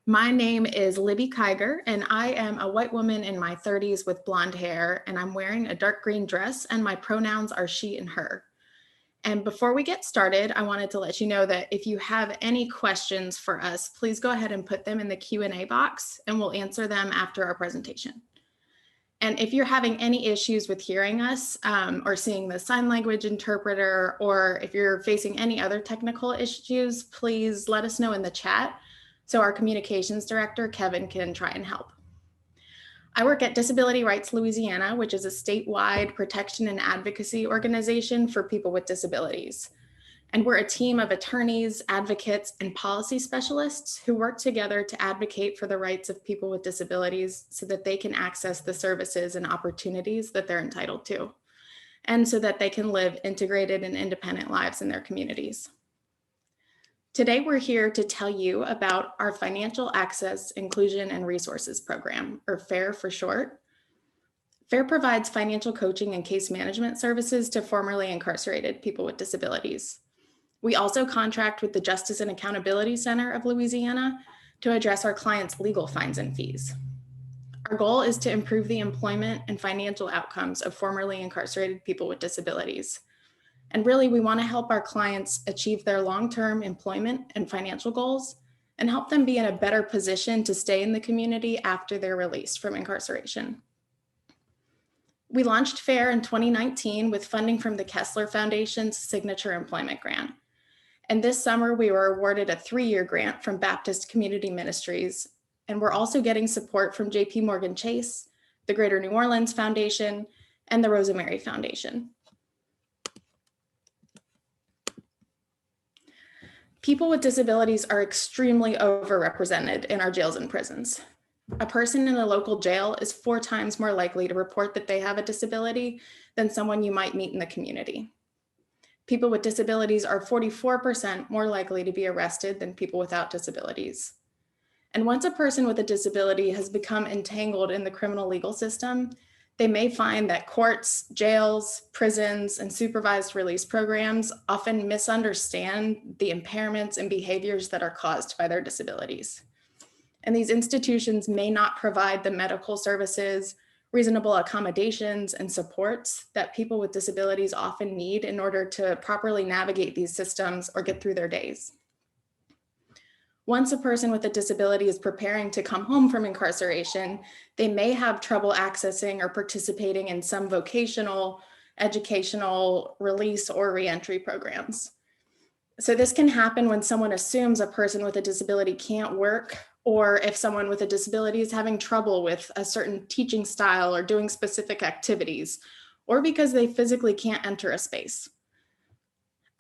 My name is Libby Kiger, and I am a white woman in my 30s with blonde hair, and I'm wearing a dark green dress, and my pronouns are she and her. And before we get started, I wanted to let you know that if you have any questions for us, please go ahead and put them in the Q&A box, and we'll answer them after our presentation. And if you're having any issues with hearing us or seeing the sign language interpreter, or if you're facing any other technical issues, please let us know in the chat so our communications director, Kevin, can try and help. I work at Disability Rights Louisiana, which is a statewide protection and advocacy organization for people with disabilities. And we're a team of attorneys, advocates, and policy specialists who work together to advocate for the rights of people with disabilities so that they can access the services and opportunities that they're entitled to, and so that they can live integrated and independent lives in their communities. Today, we're here to tell you about our Financial Access, Inclusion, and Resources Program, or FAIR for short. FAIR provides financial coaching and case management services to formerly incarcerated people with disabilities. We also contract with the Justice and Accountability Center of Louisiana to address our clients' legal fines and fees. Our goal is to improve the employment and financial outcomes of formerly incarcerated people with disabilities. And really, we want to help our clients achieve their long-term employment and financial goals and help them be in a better position to stay in the community after they're released from incarceration. We launched FAIR in 2019 with funding from the Kessler Foundation's Signature Employment Grant. And this summer, we were awarded a 3-year grant from Baptist Community Ministries. And we're also getting support from JP Morgan Chase, the Greater New Orleans Foundation, and the Rosa Mary Foundation. People with disabilities are extremely overrepresented in our jails and prisons. A person in a local jail is 4 times more likely to report that they have a disability than someone you might meet in the community. People with disabilities are 44% more likely to be arrested than people without disabilities. And once a person with a disability has become entangled in the criminal legal system, they may find that courts, jails, prisons, and supervised release programs often misunderstand the impairments and behaviors that are caused by their disabilities. And these institutions may not provide the medical services, reasonable accommodations, and supports that people with disabilities often need in order to properly navigate these systems or get through their days. Once a person with a disability is preparing to come home from incarceration, they may have trouble accessing or participating in some vocational, educational, release, or reentry programs. So this can happen when someone assumes a person with a disability can't work, or if someone with a disability is having trouble with a certain teaching style or doing specific activities, or because they physically can't enter a space.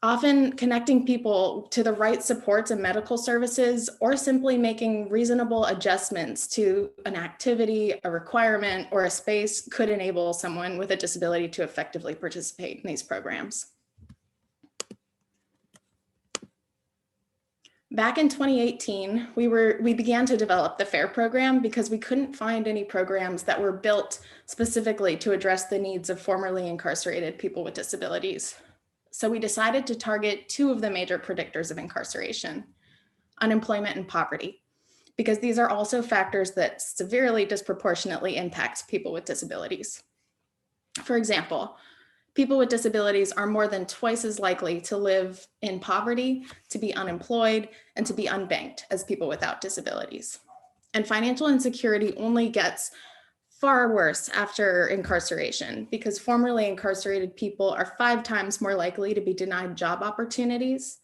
Often connecting people to the right supports and medical services, or simply making reasonable adjustments to an activity, a requirement, or a space could enable someone with a disability to effectively participate in these programs. Back in 2018, we began to develop the FAIR program because we couldn't find any programs that were built specifically to address the needs of formerly incarcerated people with disabilities. So we decided to target 2 of the major predictors of incarceration, unemployment and poverty, because these are also factors that severely disproportionately impact people with disabilities. For example, people with disabilities are more than twice as likely to live in poverty, to be unemployed, and to be unbanked as people without disabilities. And financial insecurity only gets far worse after incarceration, because formerly incarcerated people are 5 times more likely to be denied job opportunities,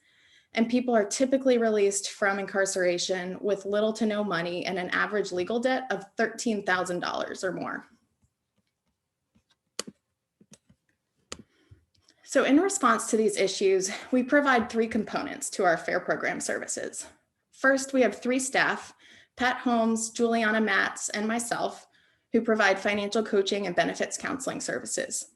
and people are typically released from incarceration with little to no money and an average legal debt of $13,000 or more. So in response to these issues, we provide 3 components to our FAIR program services. First, we have 3 staff, Pat Holmes, Juliana Matz, and myself, who provide financial coaching and benefits counseling services.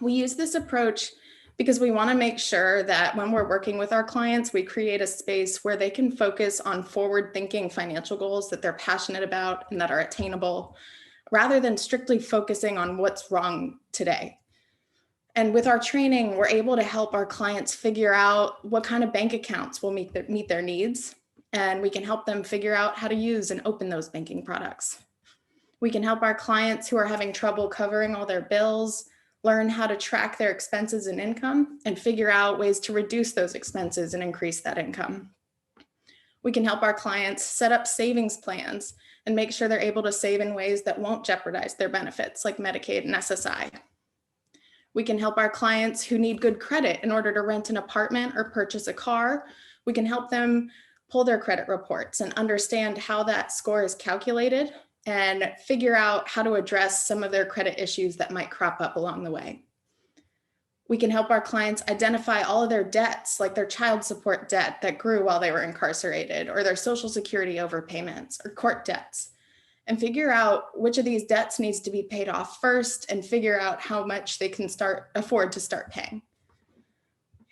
We use this approach because we want to make sure that when we're working with our clients, we create a space where they can focus on forward-thinking financial goals that they're passionate about and that are attainable, rather than strictly focusing on what's wrong today. And with our training, we're able to help our clients figure out what kind of bank accounts will meet their needs, and we can help them figure out how to use and open those banking products. We can help our clients who are having trouble covering all their bills learn how to track their expenses and income and figure out ways to reduce those expenses and increase that income. We can help our clients set up savings plans and make sure they're able to save in ways that won't jeopardize their benefits, like Medicaid and SSI. We can help our clients who need good credit in order to rent an apartment or purchase a car. We can help them pull their credit reports and understand how that score is calculated and figure out how to address some of their credit issues that might crop up along the way. We can help our clients identify all of their debts, like their child support debt that grew while they were incarcerated, or their Social Security overpayments or court debts, and figure out which of these debts needs to be paid off first and figure out how much they can afford to start paying.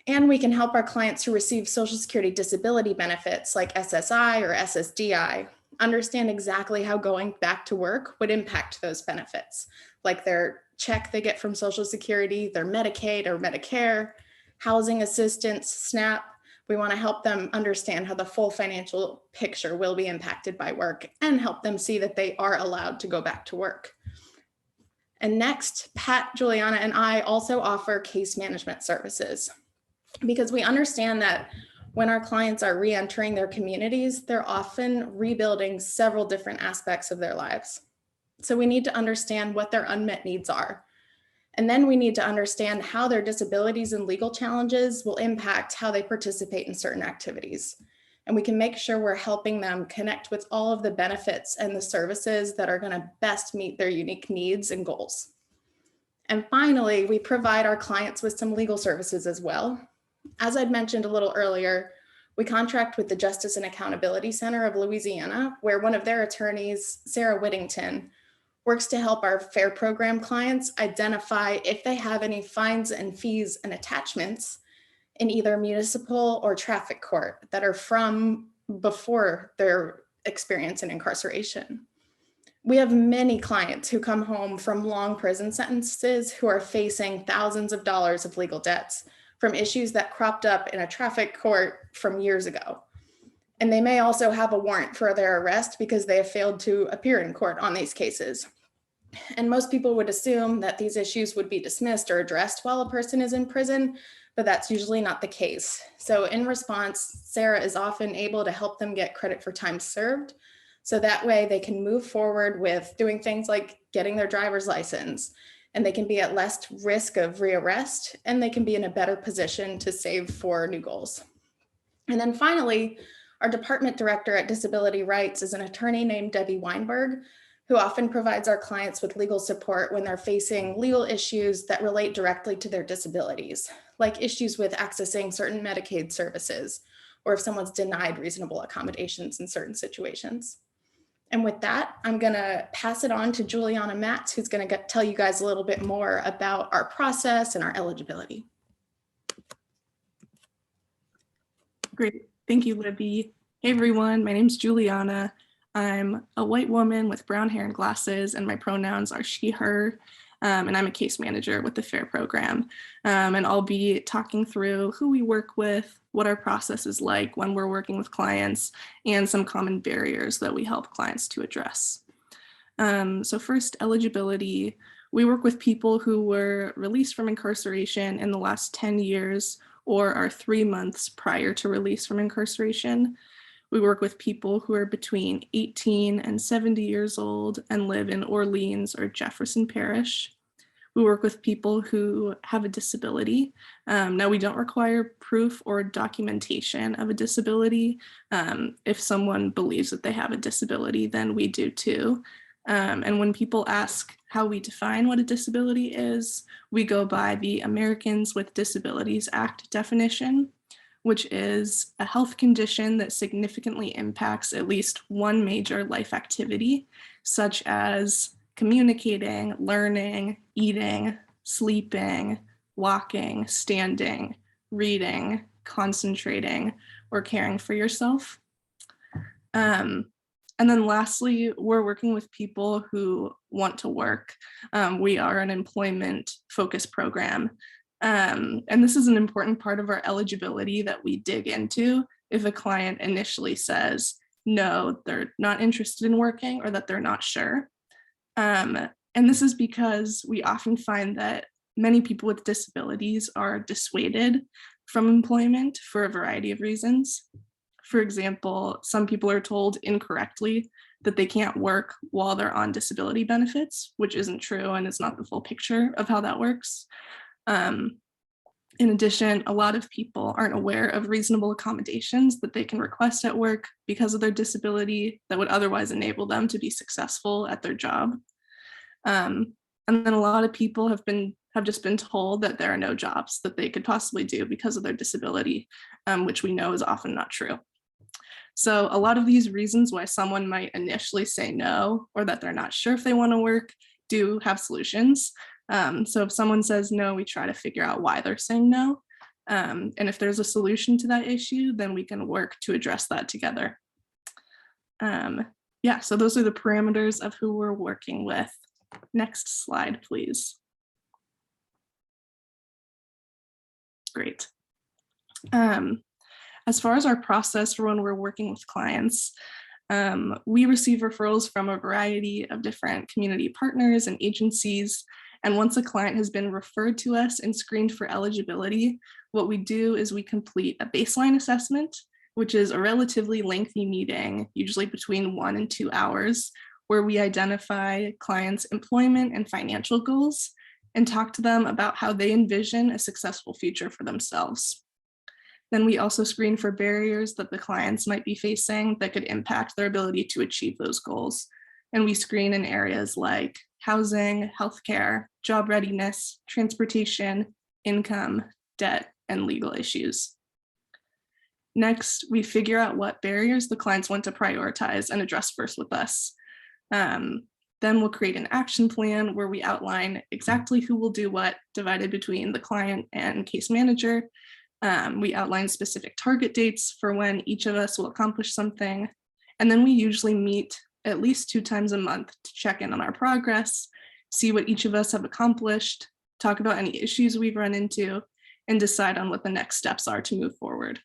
And we can help our clients who receive Social Security disability benefits like SSI or SSDI understand exactly how going back to work would impact those benefits, like their check they get from Social Security, their Medicaid or Medicare, housing assistance, SNAP. We want to help them understand how the full financial picture will be impacted by work and help them see that they are allowed to go back to work. And next, Pat, Juliana, and I also offer case management services because we understand that when our clients are re-entering their communities, they're often rebuilding several different aspects of their lives. So we need to understand what their unmet needs are. And then we need to understand how their disabilities and legal challenges will impact how they participate in certain activities. And we can make sure we're helping them connect with all of the benefits and the services that are going to best meet their unique needs and goals. And finally, we provide our clients with some legal services as well. As I'd mentioned a little earlier, we contract with the Justice and Accountability Center of Louisiana, where one of their attorneys, Sarah Whittington, works to help our FAIR program clients identify if they have any fines and fees and attachments in either municipal or traffic court that are from before their experience in incarceration. We have many clients who come home from long prison sentences who are facing thousands of dollars of legal debts from issues that cropped up in a traffic court from years ago. And they may also have a warrant for their arrest because they have failed to appear in court on these cases. And most people would assume that these issues would be dismissed or addressed while a person is in prison, but that's usually not the case. So in response, Sarah is often able to help them get credit for time served. So that way they can move forward with doing things like getting their driver's license, and they can be at less risk of rearrest, and they can be in a better position to save for new goals. And then finally, our department director at Disability Rights is an attorney named Debbie Weinberg, who often provides our clients with legal support when they're facing legal issues that relate directly to their disabilities, like issues with accessing certain Medicaid services, or if someone's denied reasonable accommodations in certain situations. And with that, I'm gonna pass it on to Juliana Matz, who's gonna tell you guys a little bit more about our process and our eligibility. Great, thank you, Libby. Hey everyone, my name's Juliana. I'm a white woman with brown hair and glasses, and my pronouns are she, her, and I'm a case manager with the FAIR program. And I'll be talking through who we work with, what our process is like when we're working with clients, and some common barriers that we help clients to address. So first, eligibility. We work with people who were released from incarceration in the last 10 years or are 3 months prior to release from incarceration. We work with people who are between 18 and 70 years old and live in Orleans or Jefferson Parish. We work with people who have a disability. Now, we don't require proof or documentation of a disability. If someone believes that they have a disability, then we do too. And when people ask how we define what a disability is, we go by the Americans with Disabilities Act definition, which is a health condition that significantly impacts at least one major life activity, such as communicating, learning, eating, sleeping, walking, standing, reading, concentrating, or caring for yourself. And then lastly, we're working with people who want to work. We are an employment-focused program. And this is an important part of our eligibility that we dig into if a client initially says, no, they're not interested in working or that they're not sure. And this is because we often find that many people with disabilities are dissuaded from employment for a variety of reasons. For example, some people are told incorrectly that they can't work while they're on disability benefits, which isn't true and is not the full picture of how that works. In addition, a lot of people aren't aware of reasonable accommodations that they can request at work because of their disability that would otherwise enable them to be successful at their job. And then a lot of people have just been told that there are no jobs that they could possibly do because of their disability, which we know is often not true. So a lot of these reasons why someone might initially say no, or that they're not sure if they want to work, do have solutions. So if someone says no, we try to figure out why they're saying no. And if there's a solution to that issue, then we can work to address that together. Yeah, so those are the parameters of who we're working with. Next slide, please. Great. As far as our process for when we're working with clients, we receive referrals from a variety of different community partners and agencies. And once a client has been referred to us and screened for eligibility, what we do is we complete a baseline assessment, which is a relatively lengthy meeting, usually between 1 and 2 hours, where we identify clients' employment and financial goals and talk to them about how they envision a successful future for themselves. Then we also screen for barriers that the clients might be facing that could impact their ability to achieve those goals. And we screen in areas like housing, healthcare, job readiness, transportation, income, debt, and legal issues. Next, we figure out what barriers the clients want to prioritize and address first with us. Then we'll create an action plan where we outline exactly who will do what, divided between the client and case manager. We outline specific target dates for when each of us will accomplish something. And then we usually meet at least 2 times a month to check in on our progress, see what each of us have accomplished, talk about any issues we've run into, and decide on what the next steps are to move forward.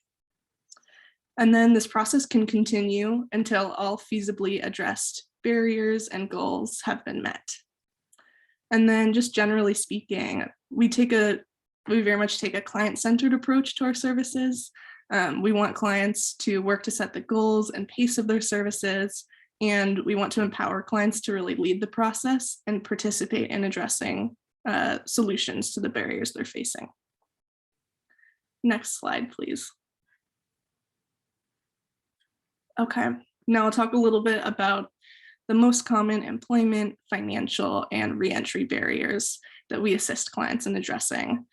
And then this process can continue until all feasibly addressed barriers and goals have been met. And then just generally speaking, we very much take a client-centered approach to our services. We want clients to work to set the goals and pace of their services, and we want to empower clients to really lead the process and participate in addressing solutions to the barriers they're facing. Next slide, please. Okay, now I'll talk a little bit about the most common employment, financial, and reentry barriers that we assist clients in addressing.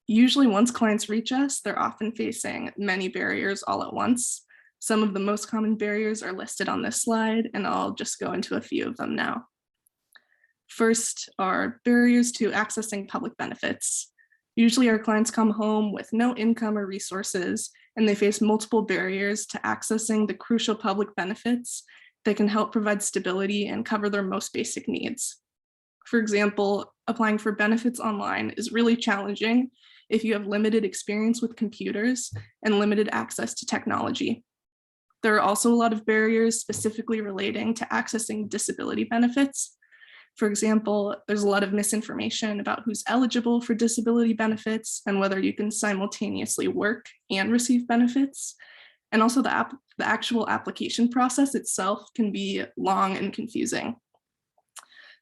Usually once clients reach us, they're often facing many barriers all at once. Some of the most common barriers are listed on this slide, and I'll just go into a few of them now. First are barriers to accessing public benefits. Usually our clients come home with no income or resources, and they face multiple barriers to accessing the crucial public benefits that can help provide stability and cover their most basic needs. For example, applying for benefits online is really challenging if you have limited experience with computers and limited access to technology. There are also a lot of barriers specifically relating to accessing disability benefits. For example, there's a lot of misinformation about who's eligible for disability benefits and whether you can simultaneously work and receive benefits. And also the actual application process itself can be long and confusing.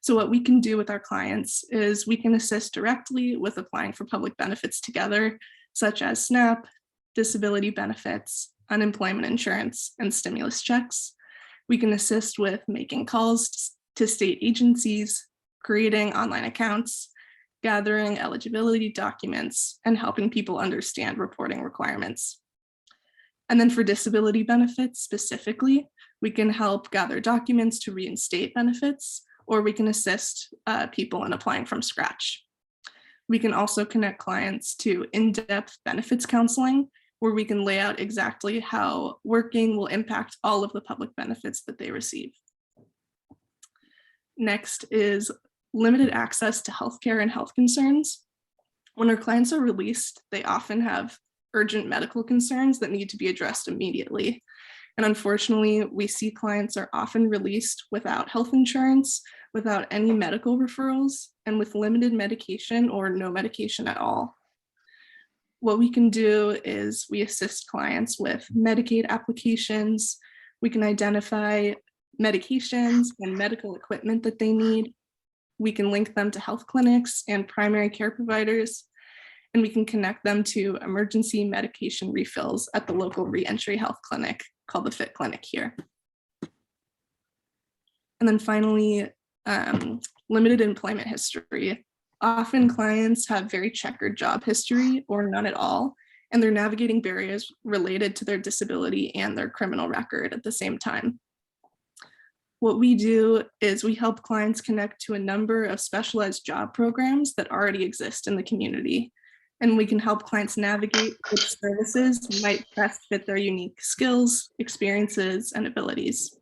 So what we can do with our clients is we can assist directly with applying for public benefits together, such as SNAP, disability benefits, unemployment insurance, and stimulus checks. We can assist with making calls to state agencies, creating online accounts, gathering eligibility documents, and helping people understand reporting requirements. And then for disability benefits specifically, we can help gather documents to reinstate benefits, or we can assist people in applying from scratch. We can also connect clients to in-depth benefits counseling, where we can lay out exactly how working will impact all of the public benefits that they receive. Next is limited access to healthcare and health concerns. When our clients are released, they often have urgent medical concerns that need to be addressed immediately. And unfortunately, we see clients are often released without health insurance, without any medical referrals, and with limited medication or no medication at all. What we can do is we assist clients with Medicaid applications. We can identify medications and medical equipment that they need. We can link them to health clinics and primary care providers, and we can connect them to emergency medication refills at the local reentry health clinic called the FIT Clinic here. And then finally, limited employment history. Often clients have very checkered job history or none at all, and they're navigating barriers related to their disability and their criminal record at the same time. What we do is we help clients connect to a number of specialized job programs that already exist in the community, and we can help clients navigate which services might best fit their unique skills, experiences, and abilities.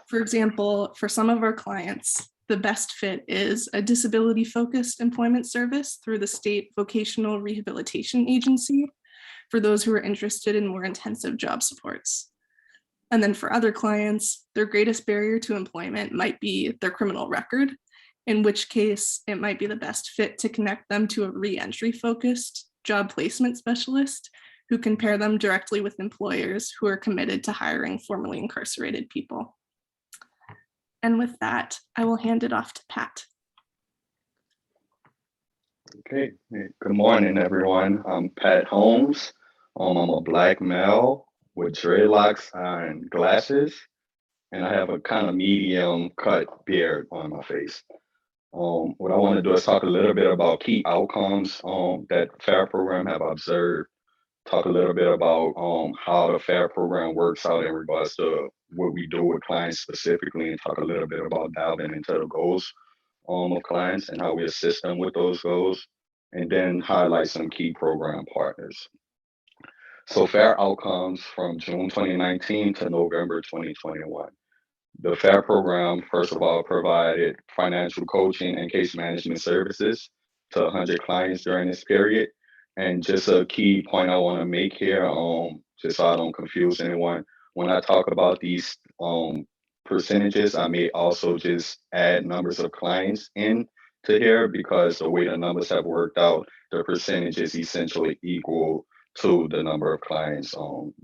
For example, for some of our clients, the best fit is a disability-focused employment service through the State Vocational Rehabilitation Agency for those who are interested in more intensive job supports. And then for other clients, their greatest barrier to employment might be their criminal record, in which case it might be the best fit to connect them to a reentry focused job placement specialist who can pair them directly with employers who are committed to hiring formerly incarcerated people. And with that, I will hand it off to Pat. Okay, good morning, everyone. I'm Pat Holmes. I'm a Black male with dreadlocks and glasses, and I have a kind of medium cut beard on my face. What I want to do is talk a little bit about key outcomes that FAIR program have observed, talk a little bit about how the FAIR program works out in regards to what we do with clients specifically, and talk a little bit about diving into the goals of clients and how we assist them with those goals, and then highlight some key program partners. So FAIR outcomes from June 2019 to November 2021. The FAIR program, first of all, provided financial coaching and case management services to 100 clients during this period. And just a key point I want to make here, just so I don't confuse anyone, when I talk about these percentages, I may also just add numbers of clients in to here, because the way the numbers have worked out, the percentage is essentially equal to the number of clients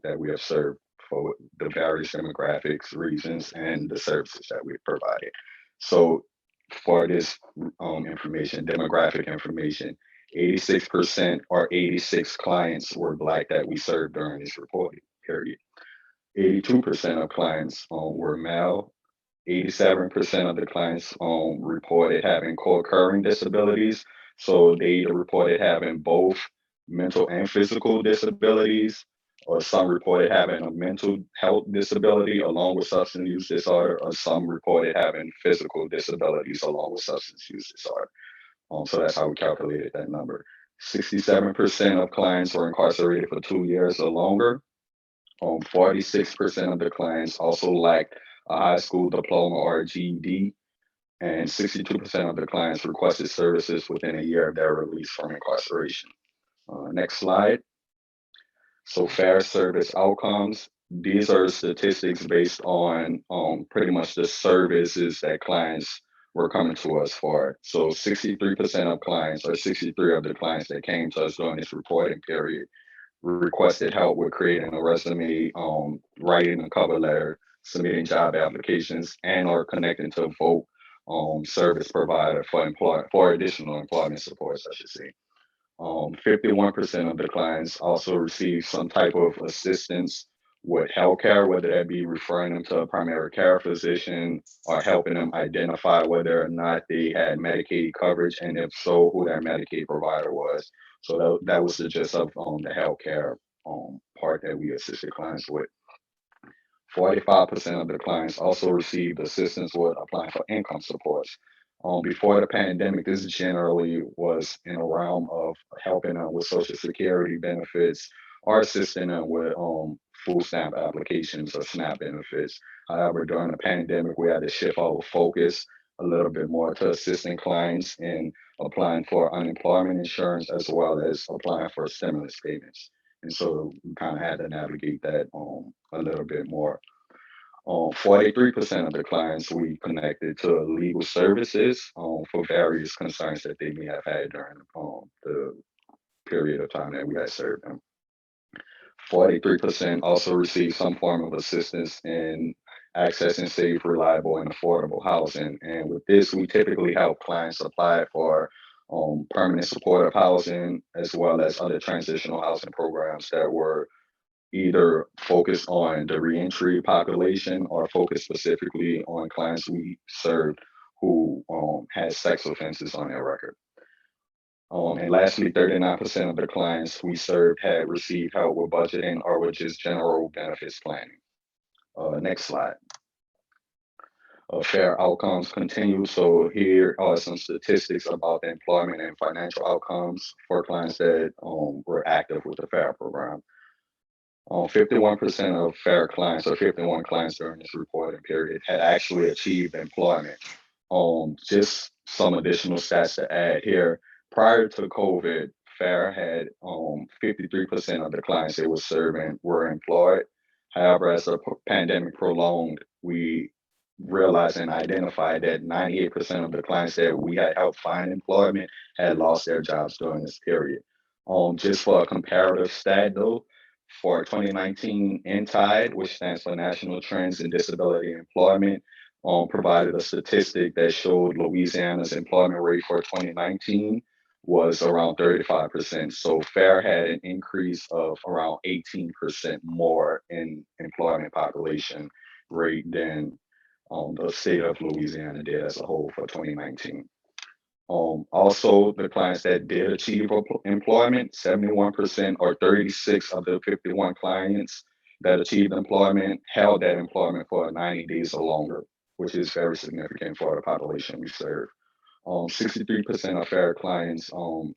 that we have served for the various demographics, reasons, and the services that we've provided. So for this information, demographic information, 86% or 86 clients were Black that we served during this reporting period. 82% of clients were male. 87% of the clients reported having co-occurring disabilities. So they either reported having both mental and physical disabilities, or some reported having a mental health disability along with substance use disorder, or some reported having physical disabilities along with substance use disorder. So that's how we calculated that number. 67% of clients were incarcerated for 2 years or longer. 46% of the clients also lacked a high school diploma or a GED, and 62% of the clients requested services within a year of their release from incarceration. Next slide. So FAIR service outcomes. These are statistics based on pretty much the services that clients were coming to us for. So 63% of clients, or 63 of the clients that came to us during this reporting period, requested help with creating a resume, writing a cover letter, submitting job applications, and or connecting to a vote service provider for additional employment supports, I should say. 51% of the clients also received some type of assistance with healthcare, whether that be referring them to a primary care physician or helping them identify whether or not they had Medicaid coverage, and if so, who their Medicaid provider was. So that was the gist of the healthcare part that we assisted clients with. 45% of the clients also received assistance with applying for income supports. Before the pandemic, this generally was in a realm of helping them with Social Security benefits or assisting them with food stamp applications or SNAP benefits. However, during the pandemic, we had to shift our focus a little bit more to assisting clients in applying for unemployment insurance as well as applying for stimulus payments. And so we kind of had to navigate that a little bit more. 43% of the clients we connected to legal services for various concerns that they may have had during the period of time that we had served them. 43% also received some form of assistance in accessing safe, reliable, and affordable housing. And with this, we typically help clients apply for permanent supportive housing as well as other transitional housing programs that were either focused on the reentry population or focused specifically on clients we served who had sex offenses on their record. And lastly, 39% of the clients we served had received help with budgeting or with just general benefits planning. Next slide. Fair outcomes continue. So here are some statistics about the employment and financial outcomes for clients that were active with the FAIR program. 51% of FAIR clients, or 51 clients during this reporting period, had actually achieved employment. Just some additional stats to add here. Prior to COVID, FAIR had 53% of the clients it was serving were employed. However, as the pandemic prolonged, we realized and identified that 98% of the clients that we had helped find employment had lost their jobs during this period. Just for a comparative stat though, for 2019, NTIDE, which stands for National Trends in Disability Employment, provided a statistic that showed Louisiana's employment rate for 2019 was around 35%. So FAIR had an increase of around 18% more in employment population rate than the state of Louisiana did as a whole for 2019. Also, the clients that did achieve employment, 71% or 36 of the 51 clients that achieved employment held that employment for 90 days or longer, which is very significant for the population we serve. 63% of FAIR clients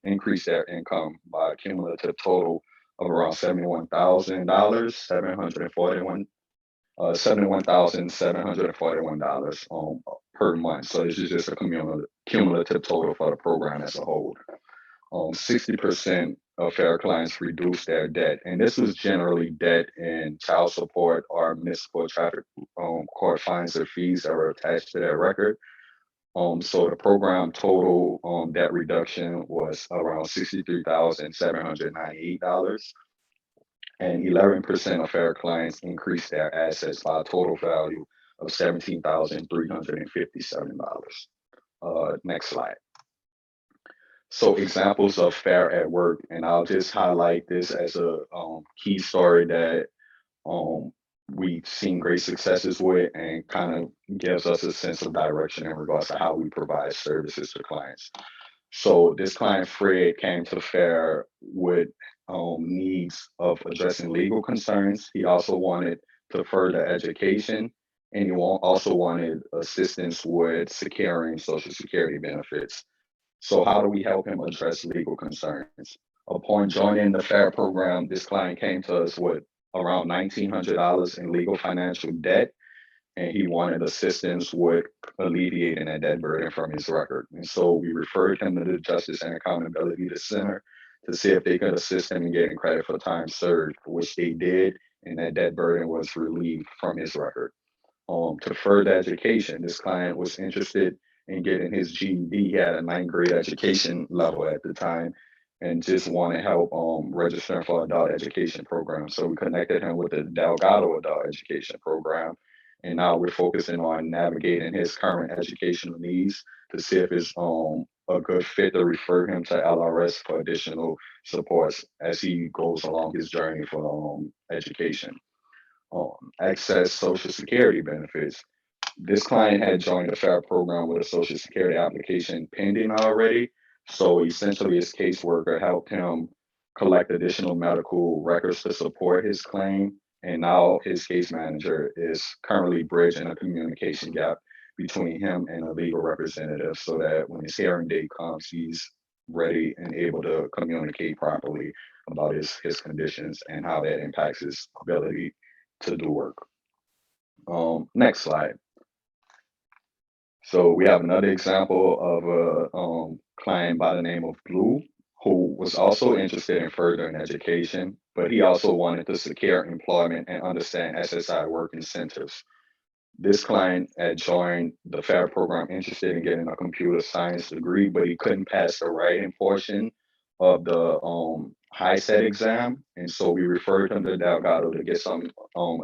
increased their income by a cumulative total of around $71,741 $71,741 per month. So this is just a cumulative total for the program as a whole. 60% of FAIR clients reduced their debt, and this was generally debt in child support or municipal traffic court fines or fees that were attached to their record. So the program total debt reduction was around $63,798. And 11% of FAIR clients increased their assets by a total value of $17,357. Next slide. So examples of FAIR at work, and I'll just highlight this as a key story that we've seen great successes with and kind of gives us a sense of direction in regards to how we provide services to clients. So this client, Fred, came to FAIR with needs of addressing legal concerns. He also wanted to further education, and he also wanted assistance with securing Social Security benefits. So how do we help him address legal concerns? Upon joining the FAIR program, this client came to us with around $1,900 in legal financial debt, and he wanted assistance with alleviating that debt burden from his record. And so we referred him to the Justice and Accountability Center to see if they could assist him in getting credit for time served, which they did, and that debt burden was relieved from his record. To further education, this client was interested in getting his GED. He had a 9th grade education level at the time and just wanted help registering for adult education program. So we connected him with the Delgado Adult Education Program. And now we're focusing on navigating his current educational needs to see if it's a good fit to refer him to LRS for additional supports as he goes along his journey for education. Access Social Security benefits. This client had joined the FAIR program with a Social Security application pending already. So essentially his caseworker helped him collect additional medical records to support his claim. And now his case manager is currently bridging a communication gap between him and a legal representative so that when his hearing date comes, he's ready and able to communicate properly about his conditions and how that impacts his ability to do work. Next slide. So we have another example of a client by the name of Blue, who was also interested in furthering education, but he also wanted to secure employment and understand SSI work incentives. This client had joined the FAIR program interested in getting a computer science degree, but he couldn't pass the writing portion of the high set exam. And so we referred him to Delgado to get some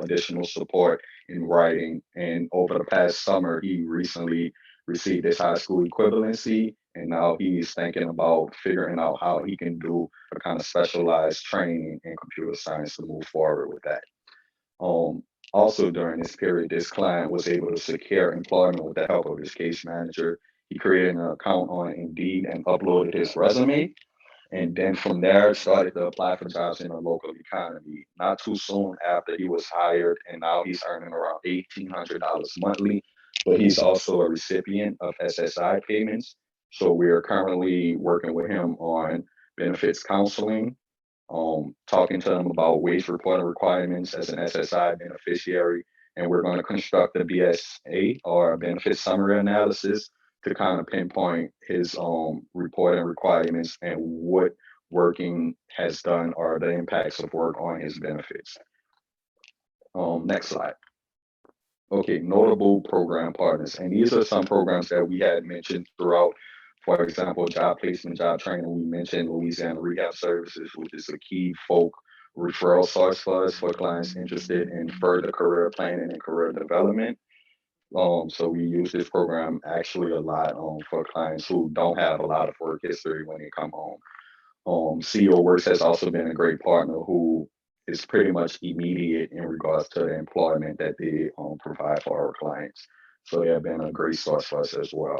additional support in writing. And over the past summer, he recently received his high school equivalency. And now he's thinking about figuring out how he can do a kind of specialized training in computer science to move forward with that. Um, Also during this period, this client was able to secure employment with the help of his case manager. He created an account on Indeed and uploaded his resume. And then from there, started to apply for jobs in the local economy. Not too soon after he was hired, and now he's earning around $1,800 monthly. But he's also a recipient of SSI payments. So we're currently working with him on benefits counseling, talking to them about wage reporting requirements as an SSI beneficiary. And we're going to construct a BSA or a benefit summary analysis to kind of pinpoint his reporting requirements and what working has done or the impacts of work on his benefits. Next slide. Okay, notable program partners. And these are some programs that we had mentioned throughout. For example, job placement, job training. We mentioned Louisiana Rehab Services, which is a key folk referral source for us for clients interested in further career planning and career development. So we use this program actually a lot for clients who don't have a lot of work history when they come home. CEO Works has also been a great partner who is pretty much immediate in regards to the employment that they provide for our clients. So they have been a great source for us as well.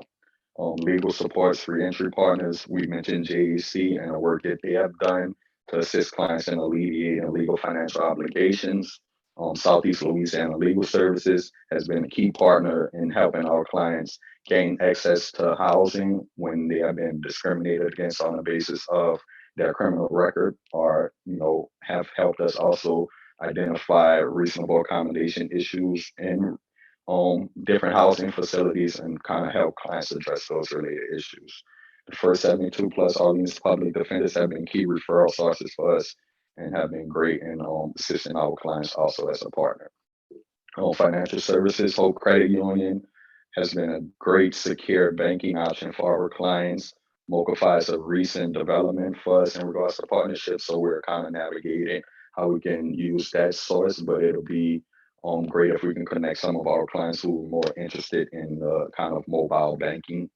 Legal supports, reentry partners, we mentioned JEC and the work that they have done to assist clients in alleviating legal financial obligations. Southeast Louisiana Legal Services has been a key partner in helping our clients gain access to housing when they have been discriminated against on the basis of their criminal record, or have helped us also identify reasonable accommodation issues in different housing facilities and kind of help clients address those related issues. The first 72 plus Orleans public defenders have been key referral sources for us and have been great in assisting our clients also as a partner. Financial services, Hope Credit Union has been a great secure banking option for our clients. Mochify is a recent development for us in regards to partnerships, so we're kind of navigating how we can use that source, but it'll be great if we can connect some of our clients who are more interested in the kind of mobile banking.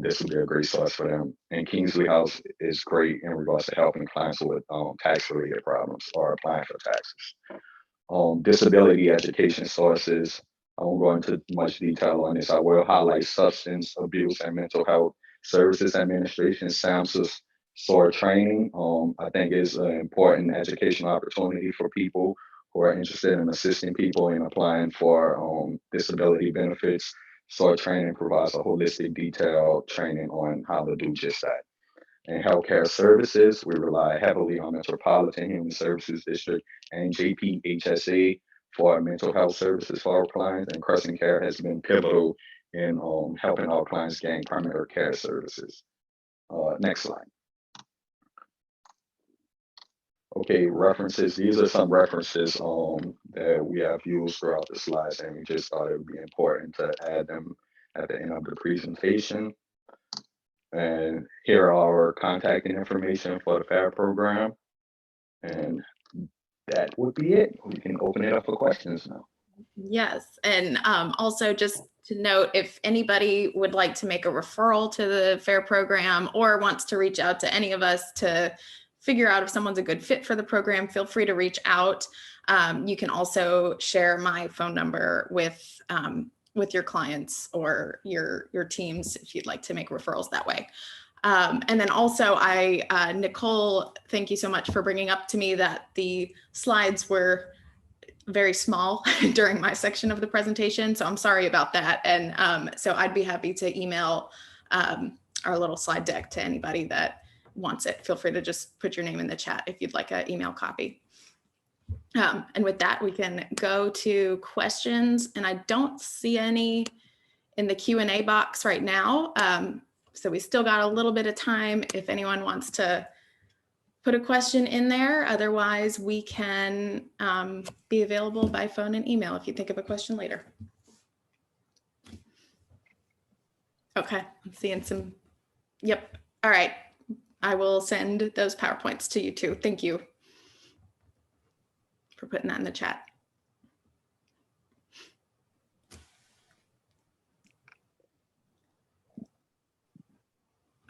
This would be a great source for them. And Kingsley House is great in regards to helping clients with tax-related problems or applying for taxes. Disability education sources. I won't go into much detail on this. I will highlight Substance Abuse and Mental Health Services Administration, SAMHSA's SOAR training. I think is an important educational opportunity for people who are interested in assisting people in applying for disability benefits. SOAR training provides a holistic, detailed training on how to do just that. In healthcare services, we rely heavily on Metropolitan Human Services District and JPHSA for mental health services for our clients, and Crescent Care has been pivotal in helping our clients gain primary care services. Next slide. Okay, references. These are some references that we have used throughout the slides, and we just thought it would be important to add them at the end of the presentation. And here are our contacting information for the FAIR program. And that would be it. We can open it up for questions now. Yes, and also just to note, if anybody would like to make a referral to the FAIR program or wants to reach out to any of us to figure out if someone's a good fit for the program, feel free to reach out. You can also share my phone number with your clients or your teams if you'd like to make referrals that way. And then also Nicole, thank you so much for bringing up to me that the slides were very small during my section of the presentation. So I'm sorry about that. And so I'd be happy to email our little slide deck to anybody that wants it. Feel free to just put your name in the chat if you'd like an email copy. And with that, we can go to questions. And I don't see any in the Q&A box right now. So we still got a little bit of time if anyone wants to put a question in there. Otherwise, we can be available by phone and email if you think of a question later. Okay, I'm seeing some. Yep. All right. I will send those PowerPoints to you too. Thank you for putting that in the chat.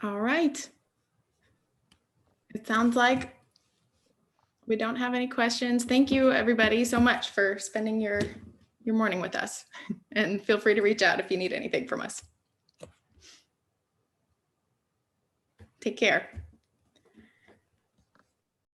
All right. It sounds like we don't have any questions. Thank you everybody so much for spending your morning with us, and feel free to reach out if you need anything from us. Take care.